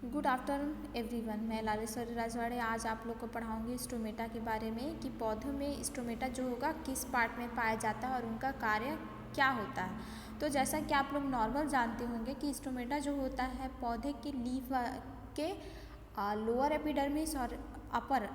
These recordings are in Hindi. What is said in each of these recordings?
Good afternoon everyone. मैं लालेश्वरी राजवाड़े आज आप लोग को पढ़ाऊंगी स्टोमेटा के बारे में कि पौधों में स्टोमेटा जो होगा किस पार्ट में पाया जाता है और उनका कार्य क्या होता है। तो जैसा कि आप लोग नॉर्मल जानते होंगे कि स्टोमेटा जो होता है पौधे के लीफ के लोअर एपिडर्मिस और अपर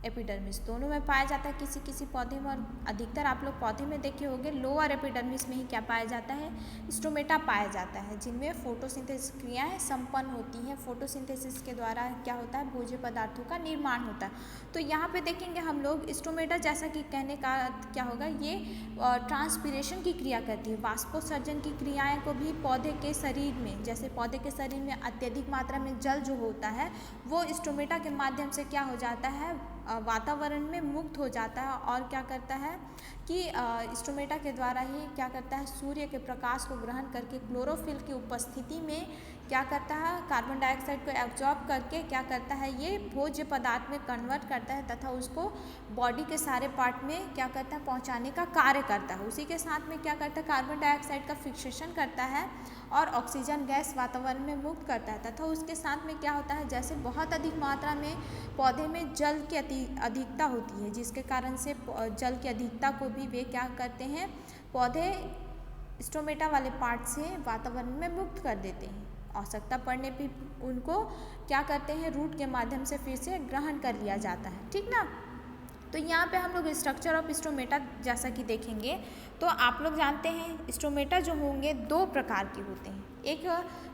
एपिडर्मिस दोनों में पाया जाता है किसी किसी पौधे में, और अधिकतर आप लोग पौधे में देखे होंगे लोअर एपिडर्मिस में ही क्या पाया जाता है, स्टोमेटा पाया जाता है, जिनमें फोटोसिंथेसिस क्रियाएं संपन्न होती हैं। फोटोसिंथेसिस के द्वारा क्या होता है, भोज्य पदार्थों का निर्माण होता है। तो यहाँ पे देखेंगे हम लोग स्टोमेटा, जैसा कि कहने का क्या होगा, ये ट्रांसपीरेशन की क्रिया करती है। वाष्पोत्सर्जन की क्रियाएँ को भी पौधे के शरीर में, जैसे पौधे के शरीर में अत्यधिक मात्रा में जल जो होता है वो स्टोमेटा के माध्यम से क्या हो जाता है, वातावरण में मुक्त हो जाता है। और क्या करता है कि स्टोमेटा के द्वारा ही क्या करता है, सूर्य के प्रकाश को ग्रहण करके क्लोरोफिल की उपस्थिति में क्या करता है, कार्बन डाइऑक्साइड को एब्जॉर्ब करके क्या करता है, ये भोज्य पदार्थ में कन्वर्ट करता है तथा उसको बॉडी के सारे पार्ट में क्या करता है, पहुंचाने का कार्य करता है। उसी के साथ में क्या करता है, कार्बन डाइऑक्साइड का फिक्सेशन करता है और ऑक्सीजन गैस वातावरण में मुक्त करता है। तथा उसके साथ में क्या होता है, जैसे बहुत अधिक मात्रा में पौधे में जल की अधिकता होती है, जिसके कारण से जल की अधिकता को भी वे क्या करते हैं, पौधे स्टोमेटा वाले पार्ट से वातावरण में मुक्त कर देते हैं। आवश्यकता पड़ने पर उनको क्या करते हैं, रूट के माध्यम से फिर से ग्रहण कर लिया जाता है। ठीक ना। तो यहाँ पे हम लोग स्ट्रक्चर ऑफ स्टोमेटा जैसा कि देखेंगे तो आप लोग जानते हैं स्टोमेटा जो होंगे दो प्रकार के होते हैं, एक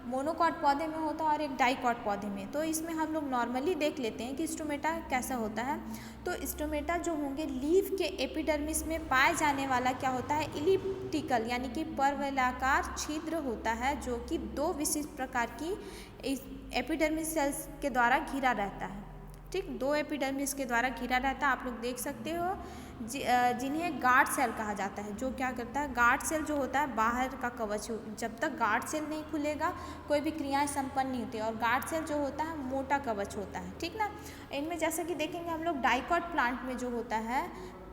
मोनोकॉट पौधे में होता है और एक डाइकॉट पौधे में। तो इसमें हम लोग नॉर्मली देख लेते हैं कि स्टोमेटा कैसा होता है। तो स्टोमेटा जो होंगे लीफ के एपिडर्मिस में पाए जाने वाला क्या होता है, इलिप्टिकल यानी कि परवलयाकार छिद्र होता है, जो कि दो विशिष्ट प्रकार की एपिडर्मिस सेल्स के द्वारा घिरा रहता है। ठीक, दो एपिडर्मिस के द्वारा घिरा रहता है। आप लोग देख सकते हो जिन्हें गार्ड सेल कहा जाता है। जो क्या करता है, गार्ड सेल जो होता है बाहर का कवच, जब तक गार्ड सेल नहीं खुलेगा कोई भी क्रियाएं संपन्न नहीं होती, और गार्ड सेल जो होता है मोटा कवच होता है। ठीक ना। इनमें जैसा कि देखेंगे हम लोग डाइकॉट प्लांट में जो होता है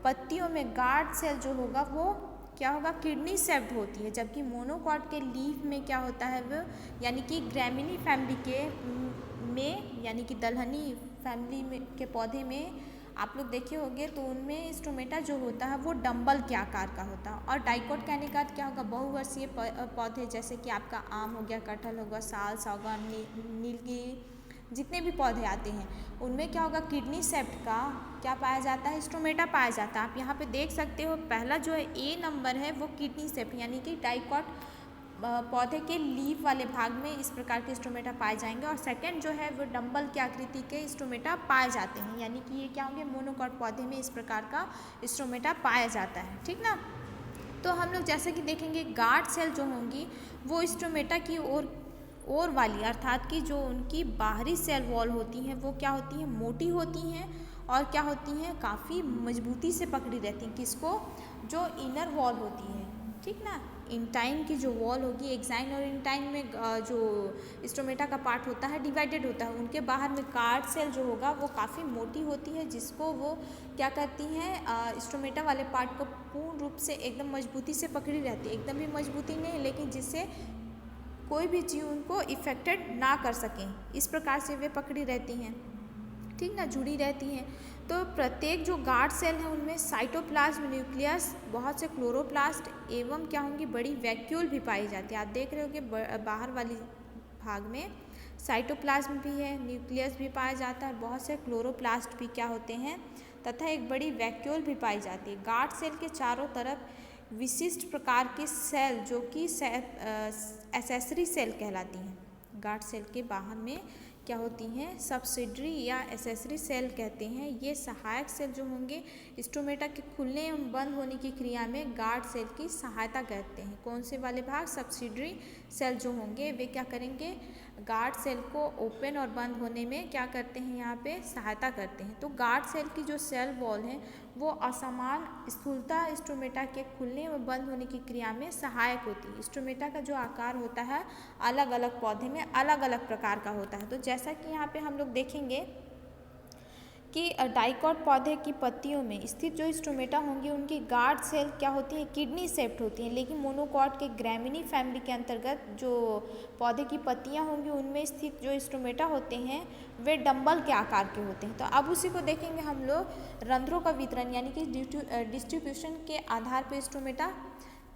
पत्तियों में गार्ड सेल जो होगा वो क्या होगा, किडनी शेप्ड होती है, जबकि मोनोकॉट के लीफ में क्या होता है वो, यानी कि ग्रैमिनी फैमिली के में यानी कि दलहनी फैमिली में के पौधे में आप लोग देखे होंगे तो उनमें स्टोमेटा जो होता है वो डंबल के आकार का होता है। और डाइकॉट कहने का क्या होगा, बहुवर्षीय पौधे जैसे कि आपका आम हो गया, कटहल होगा, साल, सागौन, नीलगिरी, जितने भी पौधे आते हैं उनमें क्या होगा, किडनी शेप्ड का क्या पाया जाता है, स्टोमेटा पाया जाता है। आप यहाँ पे देख सकते हो पहला जो है ए नंबर है वो किडनी शेप्ड यानी कि डाइकॉट पौधे के लीफ वाले भाग में इस प्रकार के स्टोमेटा पाए जाएंगे, और सेकंड जो है वो डंबल की आकृति के स्टोमेटा पाए जाते हैं, यानी कि ये क्या होंगे, मोनोकॉट पौधे में इस प्रकार का स्टोमेटा पाया जाता है। ठीक ना। तो हम लोग जैसे कि देखेंगे गार्ड सेल जो होंगी वो स्टोमेटा की ओर वाली, अर्थात कि जो उनकी बाहरी सेल वॉल होती हैं वो क्या होती हैं, मोटी होती हैं और क्या होती हैं, काफ़ी मजबूती से पकड़ी रहती हैं। किसको, जो इनर वॉल होती है। ठीक ना। इंटाइन की जो वॉल होगी, एक्साइन और इंटाइन में जो स्टोमेटा का पार्ट होता है डिवाइडेड होता है, उनके बाहर में गार्ड सेल जो होगा वो काफ़ी मोटी होती है, जिसको वो क्या करती हैं, स्टोमेटा वाले पार्ट को पूर्ण रूप से एकदम मजबूती से पकड़ी रहती है। एकदम भी मजबूती नहीं, लेकिन जिससे कोई भी जीव उनको इफेक्टेड ना कर सकें, इस प्रकार से वे पकड़ी रहती हैं। ठीक ना, जुड़ी रहती हैं। तो प्रत्येक जो गार्ड सेल है उनमें साइटोप्लाज्म, न्यूक्लियस, बहुत से क्लोरोप्लास्ट एवं क्या होंगी, बड़ी वैक्यूल भी पाई जाती है। आप देख रहे हो कि बाहर वाली भाग में साइटोप्लाज्म भी है, न्यूक्लियस भी पाया जाता है, बहुत से क्लोरोप्लास्ट भी क्या होते हैं, तथा एक बड़ी वैक्यूल भी पाई जाती है। गार्ड सेल के चारों तरफ विशिष्ट प्रकार के सेल जो कि एसेसरी सेल कहलाती हैं। गार्ड सेल के बाहर में क्या होती हैं, सब्सिडरी या एसेसरी सेल कहते हैं। ये सहायक सेल जो होंगे स्टोमेटा के खुलने एवं बंद होने की क्रिया में गार्ड सेल की सहायता करते हैं। कौन से वाले भाग, सब्सिडरी सेल जो होंगे वे क्या करेंगे, गार्ड सेल को ओपन और बंद होने में क्या करते हैं, यहाँ पे सहायता करते हैं। तो गार्ड सेल की जो सेल वॉल है वो असमान स्थूलता स्टोमेटा के खुलने व बंद होने की क्रिया में सहायक होती है। स्टोमेटा का जो आकार होता है अलग अलग पौधे में अलग अलग प्रकार का होता है। तो जैसा कि यहाँ पे हम लोग देखेंगे कि डाइकॉट पौधे की पत्तियों में स्थित जो स्टोमेटा होंगी उनकी गार्ड सेल क्या होती हैं, किडनी शेप्ड होती हैं, लेकिन मोनोकॉट के ग्रैमिनी फैमिली के अंतर्गत जो पौधे की पत्तियां होंगी उनमें स्थित जो स्टोमेटा होते हैं वे डंबल के आकार के होते हैं। तो अब उसी को देखेंगे हम लोग, रंध्रों का वितरण यानी कि डिस्ट्रीब्यूशन के आधार पर स्टोमेटा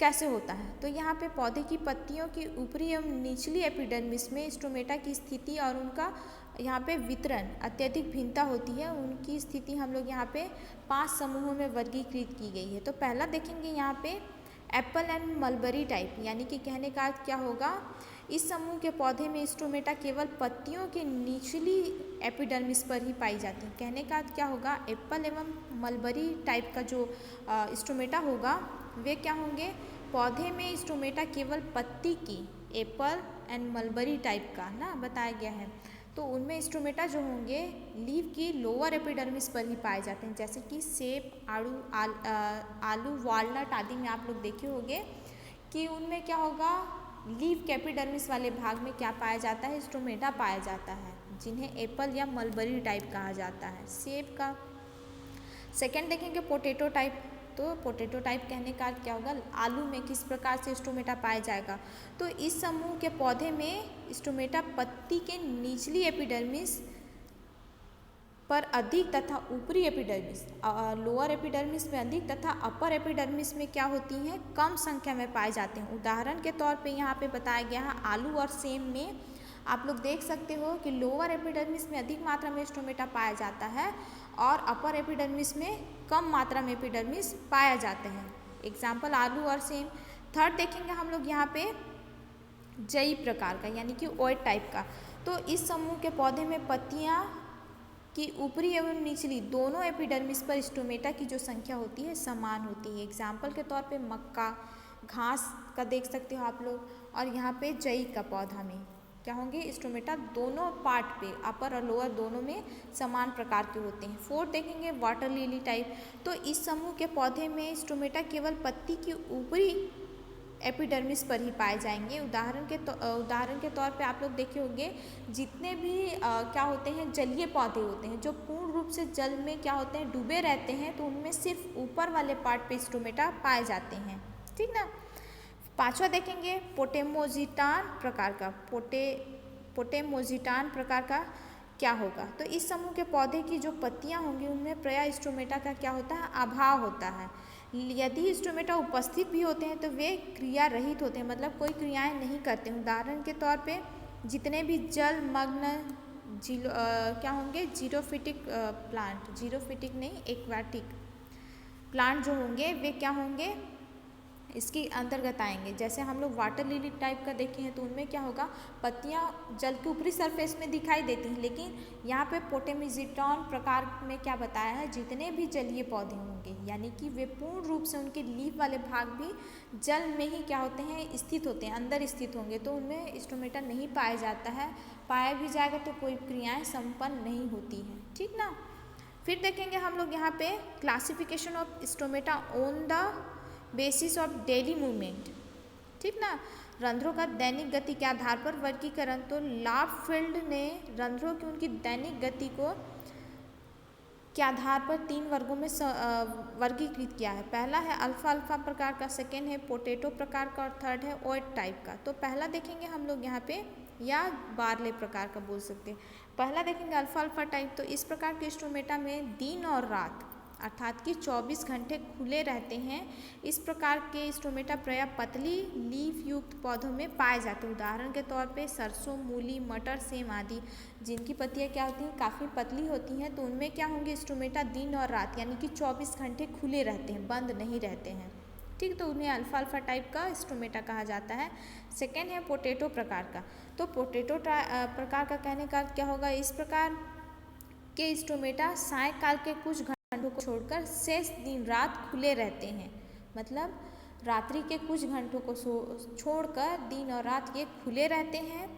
कैसे होता है। तो यहाँ पे पौधे की पत्तियों की ऊपरी एवं निचली एपिडर्मिस में स्टोमेटा की स्थिति और उनका यहाँ पे वितरण अत्यधिक भिन्नता होती है। उनकी स्थिति हम लोग यहाँ पे 5 समूहों में वर्गीकृत की गई है। तो पहला देखेंगे यहाँ पे एप्पल एंड मलबरी टाइप, यानी कि कहने का क्या होगा, इस समूह के पौधे में स्टोमेटा केवल पत्तियों के निचली एपिडर्मिस पर ही पाई जाती है। कहने का क्या होगा, एप्पल एवं मलबरी टाइप का जो स्टोमेटा होगा वे क्या होंगे, पौधे में स्टोमेटा केवल पत्ती की, एप्पल एंड मलबरी टाइप का ना बताया गया है। तो उनमें स्टोमेटा जो होंगे लीफ की लोअर एपिडर्मिस पर ही पाए जाते हैं, जैसे कि सेब, आलू, वालनट आदि में आप लोग देखे होंगे कि उनमें क्या होगा, लीफ के एपिडर्मिस वाले भाग में क्या पाया जाता है, स्टोमेटा पाया जाता है, जिन्हें एप्पल या मलबरी टाइप कहा जाता है, सेब का। सेकेंड देखेंगे पोटैटो टाइप। तो पोटैटो टाइप कहने का क्या होगा, आलू में किस प्रकार से स्टोमेटा पाया जाएगा। तो इस समूह के पौधे में स्टोमेटा पत्ती के निचली एपिडर्मिस पर अधिक तथा ऊपरी एपिडर्मिस, लोअर एपिडर्मिस में अधिक तथा अपर एपिडर्मिस में क्या होती हैं, कम संख्या में पाए जाते हैं। उदाहरण के तौर पे यहाँ पे बताया गया है आलू और सेब में आप लोग देख सकते हो कि लोअर एपिडर्मिस में अधिक मात्रा में स्टोमेटा पाया जाता है और अपर एपिडर्मिस में कम मात्रा में एपिडर्मिस पाया जाते हैं। एग्जाम्पल आलू और सेब। थर्ड देखेंगे हम लोग यहाँ पे जई प्रकार का, यानी कि ओएट टाइप का। तो इस समूह के पौधे में पत्तियाँ की ऊपरी एवं निचली दोनों एपिडर्मिस पर स्टोमेटा की जो संख्या होती है समान होती है। एग्जाम्पल के तौर पे मक्का, घास का देख सकते हो आप लोग, और यहाँ पे जई का पौधा में क्या होंगे, स्टोमेटा दोनों पार्ट पे, अपर और लोअर दोनों में समान प्रकार के होते हैं। फोर्थ देखेंगे वाटर लिली टाइप। तो इस समूह के पौधे में स्टोमेटा केवल पत्ती की ऊपरी एपिडर्मिस पर ही पाए जाएंगे। उदाहरण के तौर पे आप लोग देखे होंगे जितने भी क्या होते हैं, जलीय पौधे होते हैं जो पूर्ण रूप से जल में क्या होते हैं, डूबे रहते हैं, तो उनमें सिर्फ ऊपर वाले पार्ट पे स्टोमेटा पाए जाते हैं, ठीक ना। पांचवा देखेंगे पोटेमोजिटान प्रकार का। पोटेमोजिटान प्रकार का क्या होगा, तो इस समूह के पौधे की जो पत्तियां होंगी उनमें प्रायः स्टोमेटा का क्या होता है, अभाव होता है। यदि स्टोमेटा उपस्थित भी होते हैं तो वे क्रिया रहित होते हैं, मतलब कोई क्रियाएं नहीं करते हैं। उदाहरण के तौर पे जितने भी जलमग्न क्या होंगे, जीरोफिटिक प्लांट, जीरोफिटिक नहीं एक्वाटिक प्लांट जो होंगे वे क्या होंगे, इसके अंतर्गत आएंगे। जैसे हम लोग वाटर लिली टाइप का देखे हैं तो उनमें क्या होगा, पत्तियां जल के ऊपरी सरफेस में दिखाई देती हैं, लेकिन यहाँ पे पोटेमोजिटान प्रकार में क्या बताया है, जितने भी जलीय पौधे होंगे यानी कि वे पूर्ण रूप से उनके लीफ वाले भाग भी जल में ही क्या होते हैं, स्थित होते हैं, अंदर स्थित होंगे, तो उनमें स्टोमेटा नहीं पाया जाता है। पाया भी जाएगा तो कोई क्रियाएँ संपन्न नहीं होती हैं, ठीक ना। फिर देखेंगे हम लोग यहाँ पे classification of stomata on the basis of daily movement, ठीक ना। रंध्रों का दैनिक गति के आधार पर वर्गीकरण। तो लाफील्ड ने रंध्रों की उनकी दैनिक गति को के आधार पर 3 वर्गों में वर्गीकृत किया है। पहला है अल्फा अल्फा प्रकार का, सेकेंड है पोटैटो प्रकार का और थर्ड है ओएट टाइप का। तो पहला देखेंगे हम लोग यहाँ पे, या बार्ले प्रकार का बोल सकते हैं। पहला देखेंगे अल्फा अल्फा टाइप। तो इस प्रकार के स्टोमेटा में दिन और रात अर्थात कि 24 घंटे खुले रहते हैं। इस प्रकार के स्टोमेटा प्रायः पतली लीफ युक्त पौधों में पाए जाते हैं। उदाहरण के तौर पे सरसों, मूली, मटर, सेम आदि, जिनकी पत्तियां क्या होती हैं, काफ़ी पतली होती हैं, तो उनमें क्या होंगे, स्टोमेटा दिन और रात यानी कि 24 घंटे खुले रहते हैं, बंद नहीं रहते हैं, ठीक। तो उन्हें अल्फा अल्फा टाइप का स्टोमेटा कहा जाता है। सेकेंड है पोटैटो प्रकार का। तो पोटैटो प्रकार का कहने का क्या होगा, इस प्रकार के स्टोमेटा सायंकाल के कुछ घंटों को छोड़कर शेष दिन रात खुले रहते हैं, मतलब रात्रि के कुछ घंटों को छोड़कर दिन और रात ये खुले रहते हैं।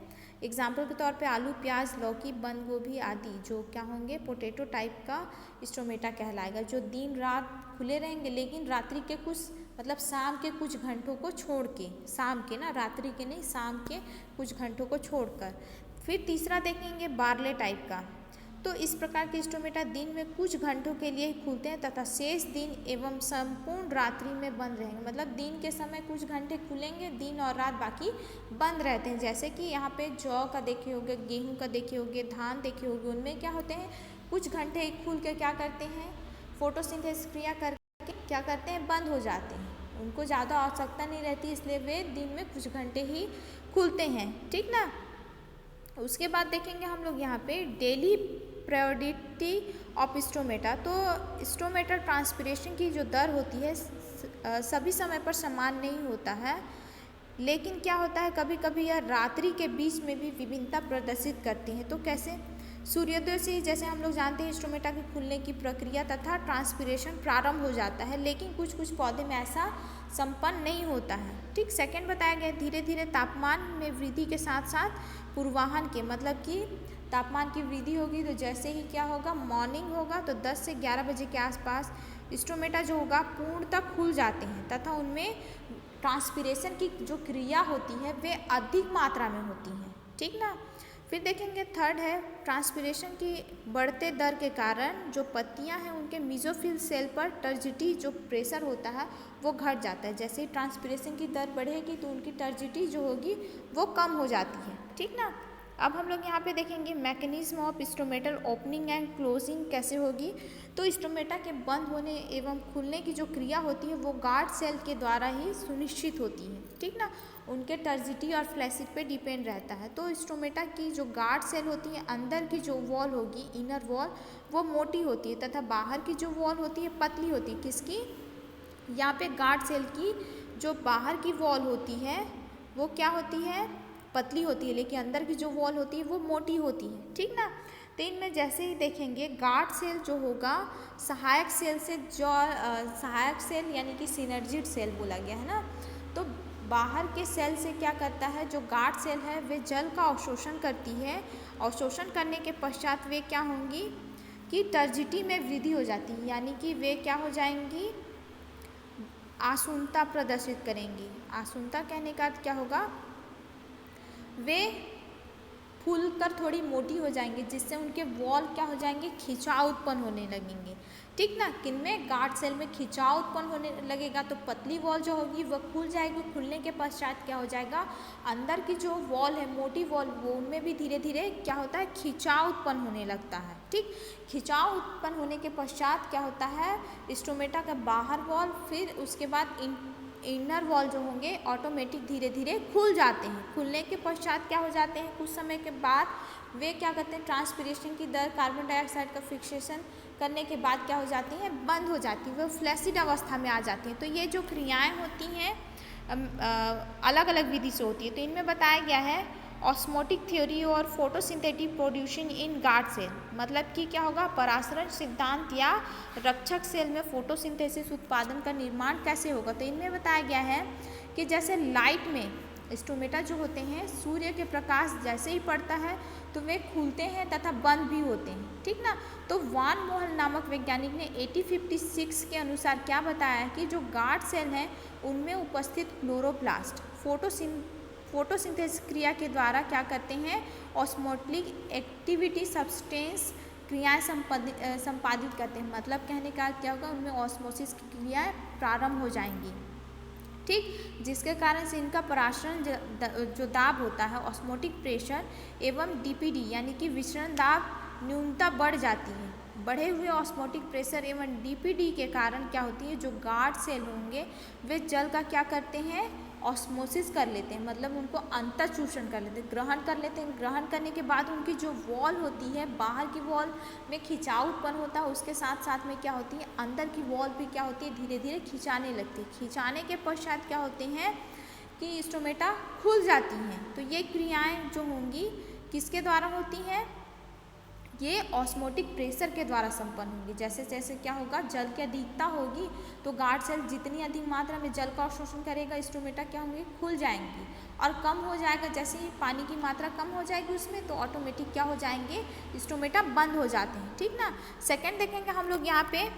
एग्जाम्पल के तौर पे आलू, प्याज, लौकी, बंद गोभी आदि जो क्या होंगे, पोटैटो टाइप का स्टोमेटा कहलाएगा, जो दिन रात खुले रहेंगे लेकिन रात्रि के कुछ, मतलब शाम के कुछ घंटों को छोड़ के, शाम के ना, रात्रि के नहीं, शाम के कुछ घंटों को छोड़कर। फिर तीसरा देखेंगे बार्ले टाइप का। तो इस प्रकार के स्टोमेटा दिन में कुछ घंटों के लिए खुलते हैं तथा शेष दिन एवं संपूर्ण रात्रि में बंद रहेंगे। मतलब दिन के समय कुछ घंटे खुलेंगे, दिन और रात बाकी बंद रहते हैं। जैसे कि यहाँ पे जौ का देखे होंगे, गेहूँ का देखे होंगे, धान देखे होंगे, उनमें क्या होते हैं कुछ घंटे खुल के क्या करते हैं फोटोसिंथेसिस क्रिया करके क्या करते हैं बंद हो जाते हैं। उनको ज़्यादा आवश्यकता नहीं रहती, इसलिए वे दिन में कुछ घंटे ही खुलते हैं। ठीक ना। उसके बाद देखेंगे हम लोग यहाँ पे डेली प्रायोरिटी ऑफ स्टोमेटा। तो स्टोमेटा ट्रांसपिरेशन की जो दर होती है सभी समय पर समान नहीं होता है, लेकिन क्या होता है कभी कभी यह रात्रि के बीच में भी विभिन्नता प्रदर्शित करती है। तो कैसे? सूर्योदय से ही जैसे हम लोग जानते हैं स्टोमेटा के खुलने की प्रक्रिया तथा ट्रांसपिरेशन प्रारंभ हो जाता है, लेकिन कुछ कुछ पौधे में ऐसा संपन्न नहीं होता है। ठीक। सेकंड बताया गया धीरे धीरे तापमान में वृद्धि के साथ साथ पूर्वाहन के, मतलब कि तापमान की वृद्धि होगी तो जैसे ही क्या होगा मॉर्निंग होगा तो 10 से 11 बजे के आसपास स्टोमेटा जो होगा पूर्णतः खुल जाते हैं तथा उनमें ट्रांसपिरेशन की जो क्रिया होती है वे अधिक मात्रा में होती हैं। ठीक ना। फिर देखेंगे थर्ड है ट्रांसपिरेशन की बढ़ते दर के कारण जो पत्तियां हैं उनके मेसोफिल सेल पर टर्जिटी जो प्रेशर होता है वो घट जाता है। जैसे ही ट्रांसपिरेशन की दर बढ़ेगी तो उनकी टर्जिटी जो होगी वो कम हो जाती है। ठीक ना। अब हम लोग यहाँ पे देखेंगे mechanism of stomatal opening and closing कैसे होगी। तो स्टोमेटा के बंद होने एवं खुलने की जो क्रिया होती है वो गार्ड सेल के द्वारा ही सुनिश्चित होती है। ठीक ना। उनके टर्जिटी और फ्लैसिड पे डिपेंड रहता है। तो स्टोमेटा की जो गार्ड सेल होती है अंदर की जो वॉल होगी इनर वॉल वो मोटी होती है तथा बाहर की जो वॉल होती है पतली होती है। किसकी? यहाँ पे गार्ड सेल की जो बाहर की वॉल होती है वो क्या होती है पतली होती है, लेकिन अंदर की जो वॉल होती है वो मोटी होती है। ठीक ना। तो इनमें जैसे ही देखेंगे गार्ड सेल जो होगा सहायक सेल से जो सहायक सेल यानी कि सिनर्जिड सेल बोला गया है ना। तो बाहर के सेल से क्या करता है जो गार्ड सेल है वे जल का अवशोषण करती है। अवशोषण करने के पश्चात वे क्या होंगी कि टर्जिटी में वृद्धि हो जाती है, यानी कि वे क्या हो जाएंगी आशुनता प्रदर्शित करेंगी। आशुनता कहने का अर्थ क्या होगा वे फूलकर थोड़ी मोटी हो जाएंगे जिससे उनके वॉल क्या हो जाएंगे खिंचाव उत्पन्न होने लगेंगे। ठीक ना। किनमें? गार्ड सेल में खिंचाव उत्पन्न होने लगेगा तो पतली वॉल जो होगी वो खुल जाएगी। खुलने के पश्चात क्या हो जाएगा अंदर की जो वॉल है मोटी वॉल वो उनमें भी धीरे धीरे क्या होता है खिंचाव उत्पन्न होने लगता है। ठीक। खिंचाव उत्पन्न होने के पश्चात क्या होता है स्टोमेटा का बाहर वॉल फिर उसके बाद इनर वॉल जो होंगे ऑटोमेटिक धीरे धीरे खुल जाते हैं। खुलने के पश्चात क्या हो जाते हैं कुछ समय के बाद वे क्या करते हैं ट्रांसपिरेशन की दर कार्बन डाइऑक्साइड का फिक्सेशन करने के बाद क्या हो जाती हैं बंद हो जाती है, वो फ्लैसिड अवस्था में आ जाती हैं। तो ये जो क्रियाएं होती हैं अलग अलग विधि से होती है। तो इनमें बताया गया है ऑस्मोटिक थ्योरी और फोटोसिंथेटिक प्रोड्यूशन इन गार्ड सेल, मतलब कि क्या होगा परासरण सिद्धांत या रक्षक सेल में फोटोसिंथेसिस उत्पादन का निर्माण कैसे होगा। तो इनमें बताया गया है कि जैसे लाइट में स्टोमेटा जो होते हैं सूर्य के प्रकाश जैसे ही पड़ता है तो वे खुलते हैं तथा बंद भी होते हैं। ठीक ना। तो वान मोहन नामक वैज्ञानिक ने 1856 के अनुसार क्या बताया कि जो गार्ड सेल हैं उनमें उपस्थित क्लोरोप्लास्ट फोटोसिंथेसिस क्रिया के द्वारा क्या करते हैं ऑस्मोटिक एक्टिविटी सब्सटेंस क्रियाएं संपादित करते हैं। मतलब कहने का क्या होगा उनमें ऑस्मोसिस की क्रियाएं प्रारंभ हो जाएंगी। ठीक। जिसके कारण से इनका परासरण जो दाब होता है ऑस्मोटिक प्रेशर एवं डीपीडी यानी कि विसरण दाब न्यूनता बढ़ जाती है। बढ़े हुए ऑस्मोटिक प्रेशर एवं डीपीडी के कारण क्या होती है जो गार्ड सेल होंगे वे जल का क्या करते हैं ऑस्मोसिस कर लेते हैं, मतलब उनको अंतःचूषण कर लेते हैं, ग्रहण कर लेते हैं। ग्रहण करने के बाद उनकी जो वॉल होती है बाहर की वॉल में खिंचाव उत्पन्न होता है, उसके साथ साथ में क्या होती है अंदर की वॉल भी क्या होती है धीरे धीरे खिंचाने लगती है। खिंचाने के पश्चात क्या होते हैं कि स्टोमेटा खुल जाती हैं। तो ये क्रियाएं जो होंगी किसके द्वारा होती हैं ये ऑस्मोटिक प्रेशर के द्वारा संपन्न होंगी। जैसे जैसे क्या होगा जल की अधिकता होगी तो गार्ड सेल जितनी अधिक मात्रा में जल का अवशोषण करेगा स्टोमेटा क्या होंगे खुल जाएंगी, और कम हो जाएगा जैसे ही पानी की मात्रा कम हो जाएगी उसमें तो ऑटोमेटिक क्या हो जाएंगे स्टोमेटा बंद हो जाते हैं। ठीक ना। सेकेंड देखेंगे हम लोग यहाँ पे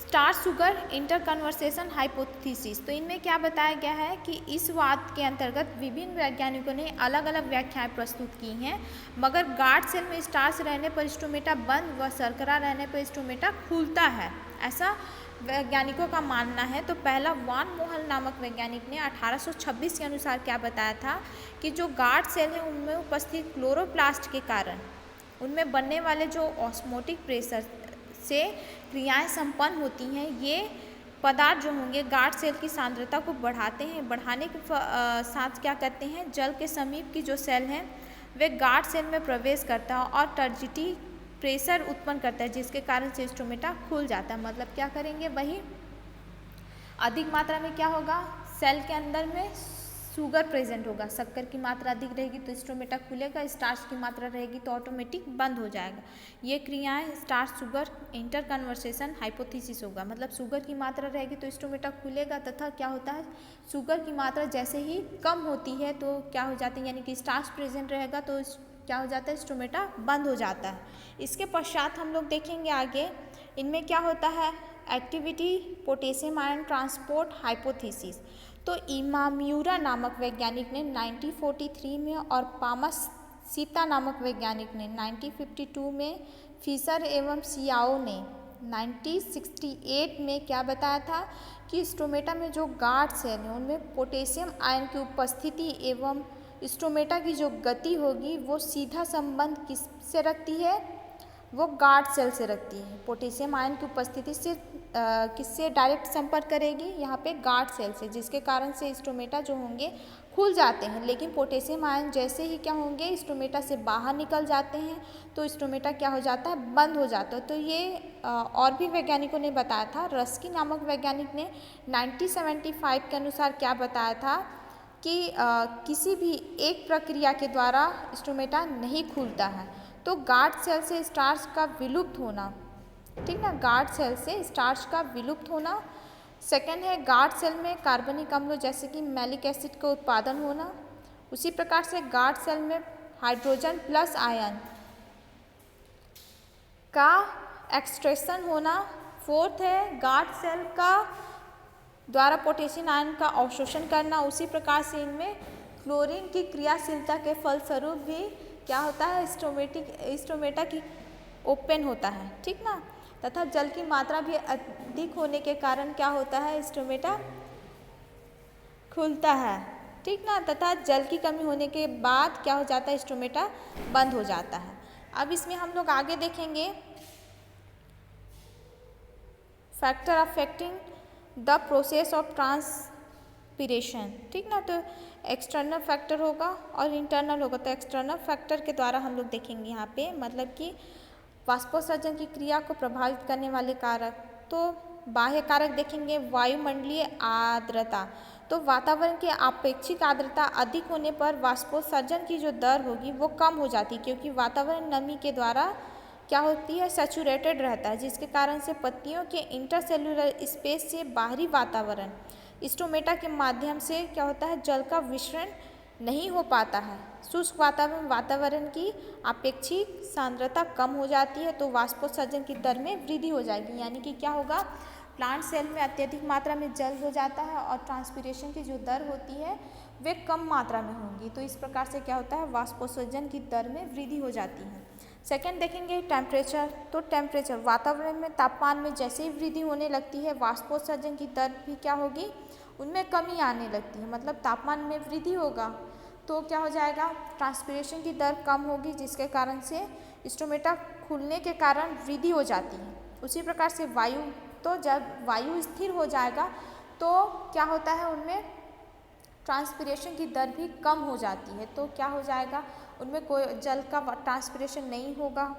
starch sugar inter conversation hypothesis. तो इनमें क्या बताया गया है कि इस वाद के अंतर्गत विभिन्न वैज्ञानिकों ने अलग अलग व्याख्याएं प्रस्तुत की हैं, मगर गार्ड सेल में स्टार्च रहने पर स्टोमेटा बंद व शर्करा रहने पर स्टोमेटा खुलता है, ऐसा वैज्ञानिकों का मानना है। तो पहला वान मोहल नामक वैज्ञानिक ने 1826 के अनुसार क्या बताया था कि जो गार्ड सेल है उनमें उपस्थित क्लोरोप्लास्ट के कारण उनमें बनने वाले जो ऑस्मोटिक प्रेशर से क्रियाएं संपन्न होती हैं, ये पदार्थ जो होंगे गार्ड सेल की सांद्रता को बढ़ाते हैं। बढ़ाने के साथ क्या करते हैं, जल के समीप की जो सेल हैं वे गार्ड सेल में प्रवेश करता है और टर्जिटी प्रेशर उत्पन्न करता है, जिसके कारण से स्टोमेटा खुल जाता है। मतलब क्या करेंगे, वही अधिक मात्रा में क्या होगा, सेल के अंदर में शुगर प्रेजेंट होगा, शक्कर की मात्रा अधिक रहेगी तो स्टोमेटा खुलेगा, स्टार्च की मात्रा रहेगी तो ऑटोमेटिक बंद हो जाएगा। ये क्रियाएं starch sugar inter conversation hypothesis होगा। मतलब शुगर की मात्रा रहेगी तो स्टोमेटा खुलेगा, तथा क्या होता है, शुगर की मात्रा जैसे ही कम होती है तो क्या हो जाती है, यानी कि स्टार्च प्रेजेंट रहेगा तो क्या हो जाता है, स्टोमेटा बंद हो जाता है। इसके पश्चात हम लोग देखेंगे आगे इनमें क्या होता है, activity potassium ion transport hypothesis. तो इमाम्यूरा नामक वैज्ञानिक ने 1943 में और पामस सीता नामक वैज्ञानिक ने 1952 में, फिशर एवं सियाओ ने 1968 में क्या बताया था कि स्टोमेटा में जो गार्ड सेल है उनमें पोटेशियम आयन की उपस्थिति एवं स्टोमेटा की जो गति होगी वो सीधा संबंध किससे रखती है, वो गार्ड सेल से रखती है। पोटेशियम आयन की उपस्थिति से किससे डायरेक्ट संपर्क करेगी, यहाँ पे गार्ड सेल से, जिसके कारण से स्टोमेटा जो होंगे खुल जाते हैं। लेकिन पोटेशियम आयन जैसे ही क्या होंगे, स्टोमेटा से बाहर निकल जाते हैं तो स्टोमेटा क्या हो जाता है, बंद हो जाता है। तो ये और भी वैज्ञानिकों ने बताया था। रस्की नामक वैज्ञानिक ने 1975 के अनुसार क्या बताया था कि किसी भी एक प्रक्रिया के द्वारा स्टोमेटा नहीं खुलता है। तो गार्ड सेल से स्टार्च का विलुप्त होना, ठीक ना, गार्ड सेल से स्टार्च का विलुप्त होना। सेकेंड है गार्ड सेल में कार्बनिक अम्लों जैसे कि मैलिक एसिड का उत्पादन होना। उसी प्रकार से गार्ड सेल में हाइड्रोजन प्लस आयन का एक्सट्रैक्शन होना। फोर्थ है गार्ड सेल का द्वारा पोटेशियम आयन का अवशोषण करना। उसी प्रकार से इनमें क्लोरीन की क्रियाशीलता के फलस्वरूप भी क्या होता है, स्टोमेटा की ओपन होता है, ठीक ना। तथा जल की मात्रा भी अधिक होने के कारण क्या होता है, स्टोमेटा खुलता है, ठीक ना। तथा जल की कमी होने के बाद क्या हो जाता है, स्टोमेटा बंद हो जाता है। अब इसमें हम लोग आगे देखेंगे factor affecting the process of transpiration, ठीक ना। तो एक्सटर्नल फैक्टर होगा और इंटरनल होगा। तो एक्सटर्नल फैक्टर के द्वारा हम लोग देखेंगे यहाँ पे, मतलब कि वाष्पोत्सर्जन की क्रिया को प्रभावित करने वाले कारक। तो बाह्य कारक देखेंगे, वायुमंडलीय आर्द्रता। तो वातावरण की अपेक्षित आर्द्रता अधिक होने पर वाष्पोत्सर्जन की जो दर होगी वो कम हो जाती है, क्योंकि वातावरण नमी के द्वारा क्या होती है, सैचुरेटेड रहता है, जिसके कारण से पत्तियों के इंटरसेल्युलर स्पेस से बाहरी वातावरण स्टोमेटा के माध्यम से क्या होता है, जल का विसरण नहीं हो पाता है। शुष्क वातावरण की अपेक्षित सांद्रता कम हो जाती है तो वाष्पोत्सर्जन की दर में वृद्धि हो जाएगी। यानी कि क्या होगा, प्लांट सेल में अत्यधिक मात्रा में जल हो जाता है और ट्रांसपिरेशन की जो दर होती है वे कम मात्रा में होंगी। तो इस प्रकार से क्या होता है, वाष्पोत्सर्जन की दर में वृद्धि हो जाती है। सेकेंड देखेंगे टेम्परेचर। तो टेम्परेचर, वातावरण में तापमान में जैसे ही वृद्धि होने लगती है वाष्पोत्सर्जन की दर भी क्या होगी, उनमें कमी आने लगती है। मतलब तापमान में वृद्धि होगा तो क्या हो जाएगा, ट्रांसपिरेशन की दर कम होगी, जिसके कारण से स्टोमेटा खुलने के कारण वृद्धि हो जाती है। उसी प्रकार से वायु, तो जब वायु स्थिर हो जाएगा तो क्या होता है, उनमें ट्रांसपिरेशन की दर भी कम हो जाती है। तो क्या हो जाएगा, उनमें कोई जल का ट्रांसपिरेशन नहीं होगा,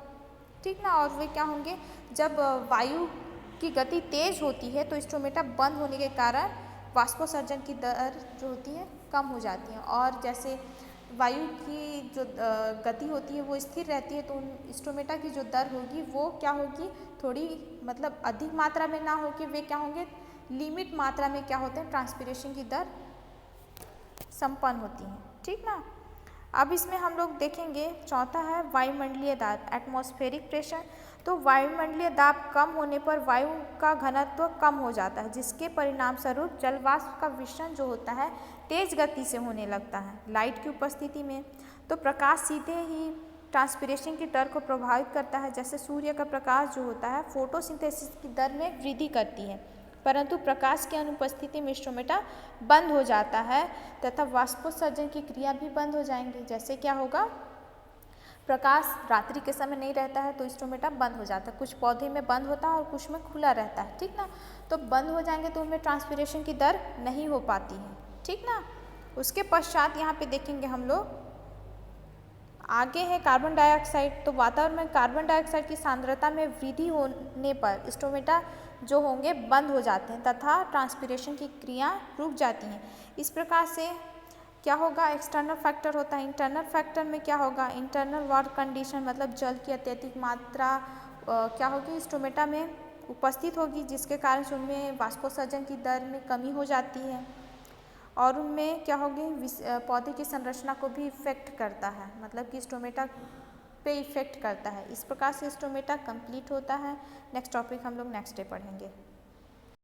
ठीक ना। और वे क्या होंगे, जब वायु की गति तेज होती है तो स्टोमेटा बंद होने के कारण वाष्पोत्सर्जन की दर जो होती है कम हो जाती है। और जैसे वायु की जो गति होती है वो स्थिर रहती है तो उन स्टोमेटा की जो दर होगी वो क्या होगी, थोड़ी मतलब अधिक मात्रा में ना होकर वे क्या होंगे, लिमिट मात्रा में क्या होते हैं, ट्रांसपिरेशन की दर संपन्न होती है, ठीक ना। अब इसमें हम लोग देखेंगे चौथा है वायुमंडलीय दाब, एटमॉस्फेरिक प्रेशर। तो वायुमंडलीय दाब कम होने पर वायु का घनत्व कम हो जाता है, जिसके परिणाम स्वरूप जलवाष्प का विसरण जो होता है तेज गति से होने लगता है लाइट की उपस्थिति में। तो प्रकाश सीधे ही ट्रांसपिरेशन की दर को प्रभावित करता है। जैसे सूर्य का प्रकाश जो होता है फोटोसिंथेसिस की दर में वृद्धि करती है, परंतु प्रकाश की अनुपस्थिति में स्टोमेटा बंद हो जाता है तथा वाष्पोत्सर्जन की क्रिया भी बंद हो जाएंगी। जैसे क्या होगा, प्रकाश रात्रि के समय नहीं रहता है तो स्टोमेटा बंद हो जाता है, कुछ पौधे में बंद होता है और कुछ में खुला रहता है, ठीक ना। तो बंद हो जाएंगे तो उनमें ट्रांसपिरेशन की दर नहीं हो पाती है, ठीक ना। उसके पश्चात यहाँ पे देखेंगे हम लोग आगे है कार्बन डाइऑक्साइड। तो वातावरण में कार्बन डाइऑक्साइड की सांद्रता में वृद्धि होने पर स्टोमेटा जो होंगे बंद हो जाते हैं तथा ट्रांसपिरेशन की क्रिया रुक जाती हैं। इस प्रकार से क्या होगा, एक्सटर्नल फैक्टर होता है। इंटरनल फैक्टर में क्या होगा, इंटरनल वाटर कंडीशन मतलब जल की अत्यधिक मात्रा क्या होगी स्टोमेटा में उपस्थित होगी, जिसके कारण से उनमें वाष्पोत्सर्जन की दर में कमी हो जाती है और उनमें क्या होगी पौधे की संरचना को भी इफेक्ट करता है, मतलब कि स्टोमेटा पे इफेक्ट करता है। इस प्रकार से स्टोमेटा कंप्लीट होता है। नेक्स्ट टॉपिक हम लोग नेक्स्ट डे पढ़ेंगे।